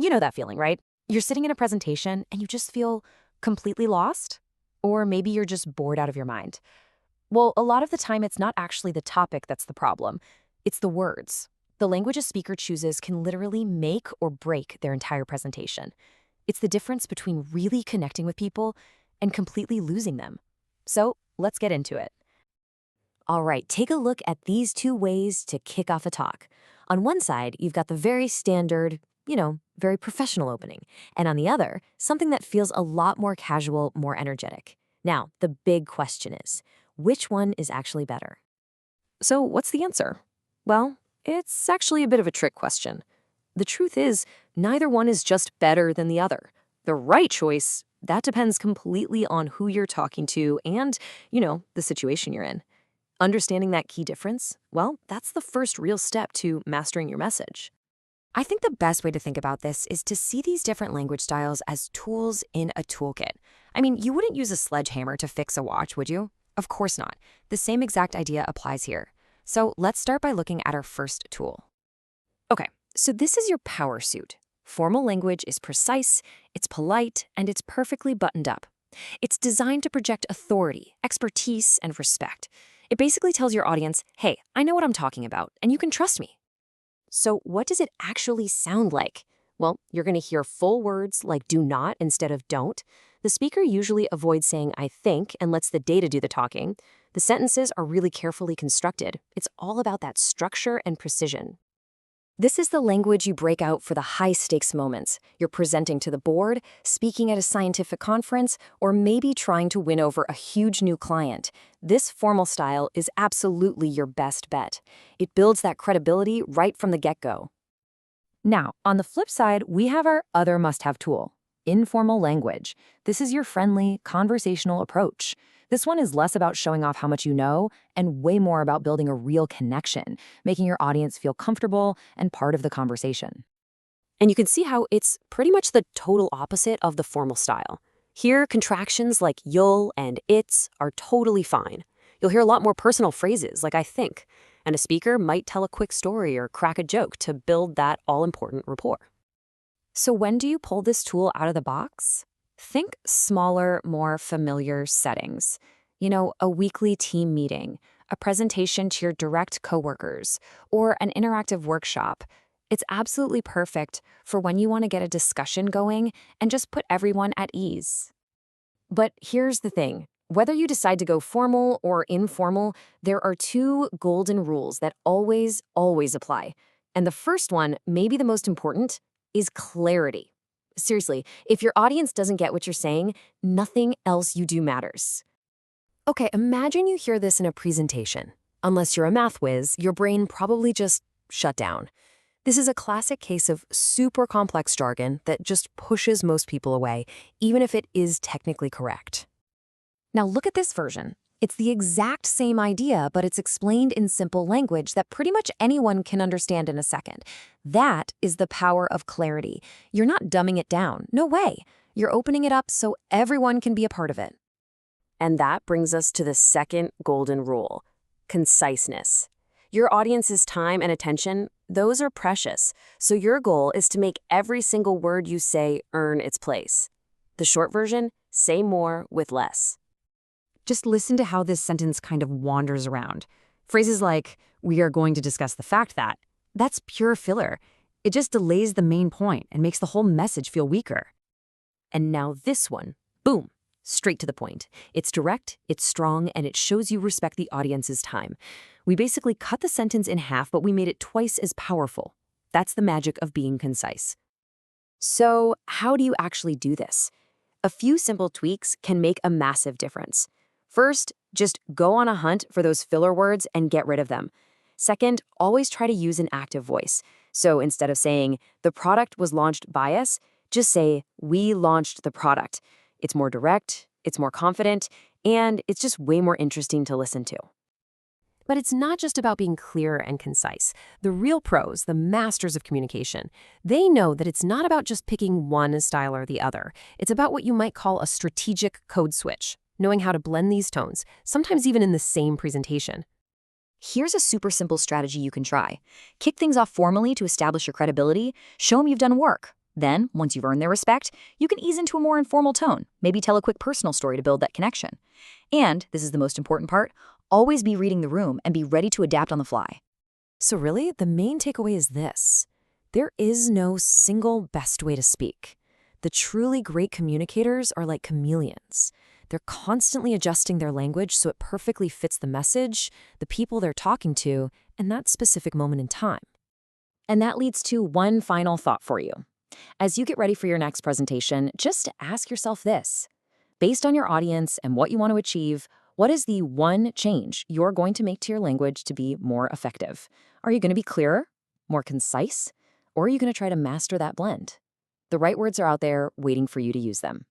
You know that feeling, right? You're sitting in a presentation and you just feel completely lost? Or maybe you're just bored out of your mind. Well, a lot of the time it's not actually the topic that's the problem. It's the words. The language a speaker chooses can literally make or break their entire presentation. It's the difference between really connecting with people and completely losing them. So let's get into it. All right, take a look at these two ways to kick off a talk. On one side, you've got the very standard, very professional opening. And on the other, something that feels a lot more casual, more energetic. Now, the big question is, which one is actually better? So what's the answer? Well, it's actually a bit of a trick question. The truth is, neither one is just better than the other. The right choice, that depends completely on who you're talking to and, the situation you're in. Understanding that key difference, well, that's the first real step to mastering your message. I think the best way to think about this is to see these different language styles as tools in a toolkit. I mean, you wouldn't use a sledgehammer to fix a watch, would you? Of course not. The same exact idea applies here. So let's start by looking at our first tool. Okay, so this is your power suit. Formal language is precise, it's polite, and it's perfectly buttoned up. It's designed to project authority, expertise, and respect. It basically tells your audience, hey, I know what I'm talking about, and you can trust me. So what does it actually sound like? Well, you're going to hear full words like do not instead of don't. The speaker usually avoids saying I think and lets the data do the talking. The sentences are really carefully constructed. It's all about that structure and precision. This is the language you break out for the high-stakes moments. You're presenting to the board, speaking at a scientific conference, or maybe trying to win over a huge new client. This formal style is absolutely your best bet. It builds that credibility right from the get-go. Now, on the flip side, we have our other must-have tool, informal language. This is your friendly, conversational approach. This one is less about showing off how much you know and way more about building a real connection, making your audience feel comfortable and part of the conversation. And you can see how it's pretty much the total opposite of the formal style. Here, contractions like you'll and it's are totally fine. You'll hear a lot more personal phrases like I think, and a speaker might tell a quick story or crack a joke to build that all-important rapport. So when do you pull this tool out of the box? Think smaller, more familiar settings. A weekly team meeting, a presentation to your direct coworkers, or an interactive workshop. It's absolutely perfect for when you want to get a discussion going and just put everyone at ease. But here's the thing. Whether you decide to go formal or informal, there are two golden rules that always apply. And the first one, maybe the most important, is clarity. Seriously, if your audience doesn't get what you're saying, nothing else you do matters. Okay, imagine you hear this in a presentation. Unless you're a math whiz, your brain probably just shut down. This is a classic case of super complex jargon that just pushes most people away, even if it is technically correct. Now look at this version. It's the exact same idea, but it's explained in simple language that pretty much anyone can understand in a second. That is the power of clarity. You're not dumbing it down. No way. You're opening it up so everyone can be a part of it. And that brings us to the second golden rule, conciseness. Your audience's time and attention, those are precious. So your goal is to make every single word you say earn its place. The short version, say more with less. Just listen to how this sentence kind of wanders around. Phrases like, we are going to discuss the fact that, that's pure filler. It just delays the main point and makes the whole message feel weaker. And now this one, boom, straight to the point. It's direct, it's strong, and it shows you respect the audience's time. We basically cut the sentence in half, but we made it twice as powerful. That's the magic of being concise. So how do you actually do this? A few simple tweaks can make a massive difference. First, just go on a hunt for those filler words and get rid of them. Second, always try to use an active voice. So instead of saying, the product was launched by us, just say, we launched the product. It's more direct, it's more confident, and it's just way more interesting to listen to. But it's not just about being clear and concise. The real pros, the masters of communication, they know that it's not about just picking one style or the other. It's about what you might call a strategic code switch, knowing how to blend these tones, sometimes even in the same presentation. Here's a super simple strategy you can try. Kick things off formally to establish your credibility. Show them you've done work. Then, once you've earned their respect, you can ease into a more informal tone, maybe tell a quick personal story to build that connection. And, this is the most important part, always be reading the room and be ready to adapt on the fly. So really, the main takeaway is this. There is no single best way to speak. The truly great communicators are like chameleons. They're constantly adjusting their language so it perfectly fits the message, the people they're talking to, and that specific moment in time. And that leads to one final thought for you. As you get ready for your next presentation, just ask yourself this. Based on your audience and what you want to achieve, what is the one change you're going to make to your language to be more effective? Are you going to be clearer, more concise, or are you going to try to master that blend? The right words are out there waiting for you to use them.